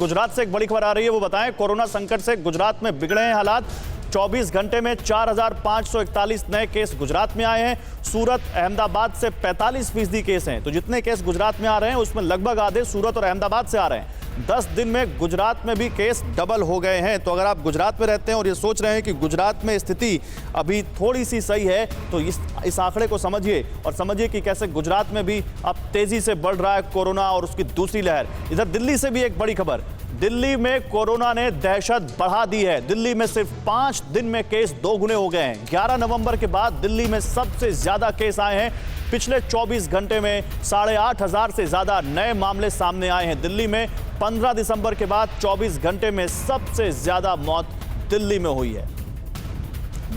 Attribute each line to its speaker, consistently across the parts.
Speaker 1: गुजरात से एक बड़ी खबर आ रही है, वो बताएं। कोरोना संकट से गुजरात में बिगड़े हैं हालात। 24 घंटे में 4,541 नए केस गुजरात में आए हैं। सूरत अहमदाबाद से 45% केस हैं। तो जितने केस गुजरात में आ रहे हैं उसमें लगभग आधे सूरत और अहमदाबाद से आ रहे हैं। 10 दिन में गुजरात में भी केस डबल हो गए हैं। तो अगर आप गुजरात में रहते हैं और ये सोच रहे हैं कि गुजरात में स्थिति अभी थोड़ी सी सही है, तो इस आंकड़े को समझिए और समझिए कि कैसे गुजरात में भी अब तेजी से बढ़ रहा है कोरोना और उसकी दूसरी लहर। इधर दिल्ली से भी एक बड़ी खबर। दिल्ली में कोरोना ने दहशत बढ़ा दी है। दिल्ली में सिर्फ 5 दिन में केस 2 गुने हो गए हैं। 11 नवंबर के बाद दिल्ली में सबसे ज्यादा केस आए हैं। पिछले 24 घंटे में 8,500 से ज्यादा नए मामले सामने आए हैं दिल्ली में। 15 दिसंबर के बाद 24 घंटे में सबसे ज्यादा मौत दिल्ली में हुई है।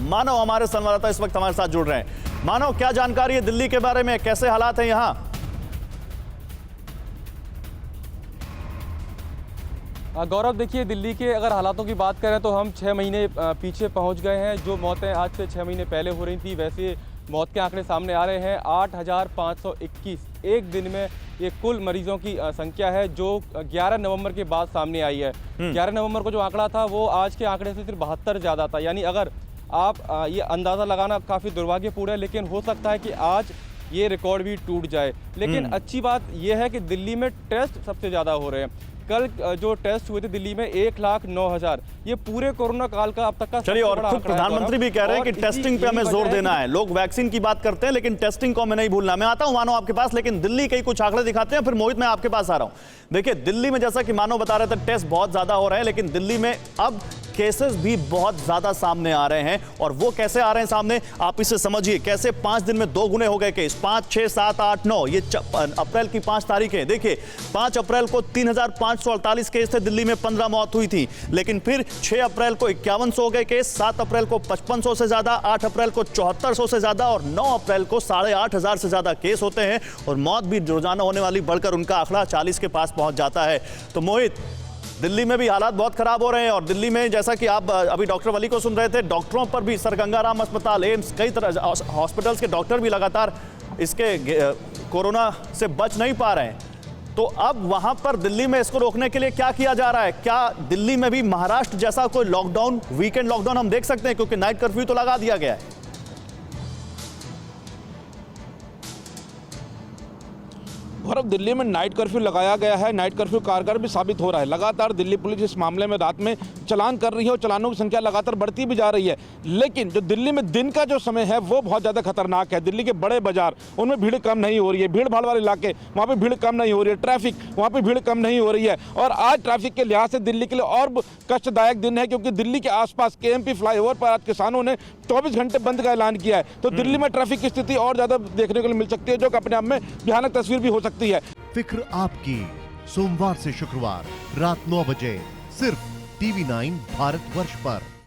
Speaker 1: मानव हमारे संवाददाता इस वक्त हमारे साथ जुड़ रहे हैं। मानव, क्या जानकारी है दिल्ली के बारे में? कैसे हालात हैं यहां?
Speaker 2: गौरव, देखिए, दिल्ली के अगर हालातों की बात करें तो हम 6 महीने पीछे पहुंच गए हैं। जो मौतें आज से 6 महीने पहले हो रही थी, वैसे मौत के आंकड़े सामने आ रहे हैं। 8,521 एक दिन में ये कुल मरीजों की संख्या है, जो 11 नवंबर के बाद सामने आई है। 11 नवंबर को जो आंकड़ा था वो आज के आंकड़े से सिर्फ 72 ज़्यादा था। यानी अगर आप ये अंदाज़ा लगाना काफ़ी दुर्भाग्यपूर्ण है, लेकिन हो सकता है कि आज ये रिकॉर्ड भी टूट जाए। लेकिन अच्छी बात यह है कि दिल्ली में टेस्ट सबसे ज़्यादा हो रहे हैं। कल जो टेस्ट हुए थे दिल्ली में 1,09,000, ये पूरे कोरोना काल का अब तक का।
Speaker 1: चलिए, और खुद प्रधानमंत्री भी कह रहे हैं कि टेस्टिंग पे हमें जोर देना है। लोग वैक्सीन की बात करते हैं लेकिन टेस्टिंग को हमें नहीं भूलना। मैं आता हूं मानो आपके पास, लेकिन दिल्ली के कुछ आंकड़े दिखाते हैं, फिर मोहित मैं आपके पास आ रहा हूं। देखिए, दिल्ली में जैसा कि मानो बता रहे थे, टेस्ट बहुत ज्यादा हो रहे हैं, लेकिन दिल्ली में अब केसेस भी बहुत ज्यादा सामने आ रहे हैं। और वो कैसे आ रहे हैं सामने, आप इसे समझिए। कैसे 5 दिन में 2 गुने हो गए केस। 5, 6, 7, 8, 9, ये अप्रैल की 5 तारीखें। देखिए, 5 अप्रैल को 3,548 केस थे दिल्ली में, 15 मौत हुई थी। लेकिन फिर 6 अप्रैल को 5100 हो गए केस, 7 अप्रैल को 5500 से ज्यादा, 8 अप्रैल को 7400 से ज्यादा और 9 अप्रैल को 8,500 से ज्यादा केस होते हैं। और मौत भी रोजाना होने वाली बढ़कर उनका आंकड़ा 40 के पास पहुंच जाता है। तो मोहित, दिल्ली में भी हालात बहुत खराब हो रहे हैं। और दिल्ली में जैसा कि आप अभी डॉक्टर वली को सुन रहे थे, डॉक्टरों पर भी सर गंगाराम अस्पताल, एम्स, कई तरह हॉस्पिटल्स के डॉक्टर भी लगातार इसके कोरोना से बच नहीं पा रहे हैं। तो अब वहां पर दिल्ली में इसको रोकने के लिए क्या किया जा रहा है? क्या दिल्ली में भी महाराष्ट्र जैसा कोई लॉकडाउन, वीकेंड लॉकडाउन हम देख सकते हैं? क्योंकि नाइट कर्फ्यू तो लगा दिया गया है।
Speaker 3: और अब दिल्ली में नाइट कर्फ्यू लगाया गया है। नाइट कर्फ्यू कारगर भी साबित हो रहा है। लगातार दिल्ली पुलिस इस मामले में रात में चालान कर रही है और चालानों की संख्या लगातार बढ़ती भी जा रही है। लेकिन जो दिल्ली में दिन का जो समय है वो बहुत ज़्यादा खतरनाक है। दिल्ली के बड़े बाजार, उनमें भीड़ कम नहीं हो रही है। भीड़ भाड़ वाले इलाके, वहाँ पर भीड़ कम नहीं हो रही है। ट्रैफिक, वहाँ पर भीड़ कम नहीं हो रही है। और आज ट्रैफिक के लिहाज से दिल्ली के लिए और कष्टदायक दिन है, क्योंकि दिल्ली के आसपास केएमपी फ्लाईओवर पर आज किसानों ने 24 घंटे बंद का ऐलान किया है। तो दिल्ली में ट्रैफिक की स्थिति और ज़्यादा देखने को मिल सकती है, जो कि अपने आप में भयानक तस्वीर भी हो सकती है।
Speaker 4: फिक्र आपकी, सोमवार से शुक्रवार रात 9 बजे सिर्फ TV9 भारतवर्ष पर।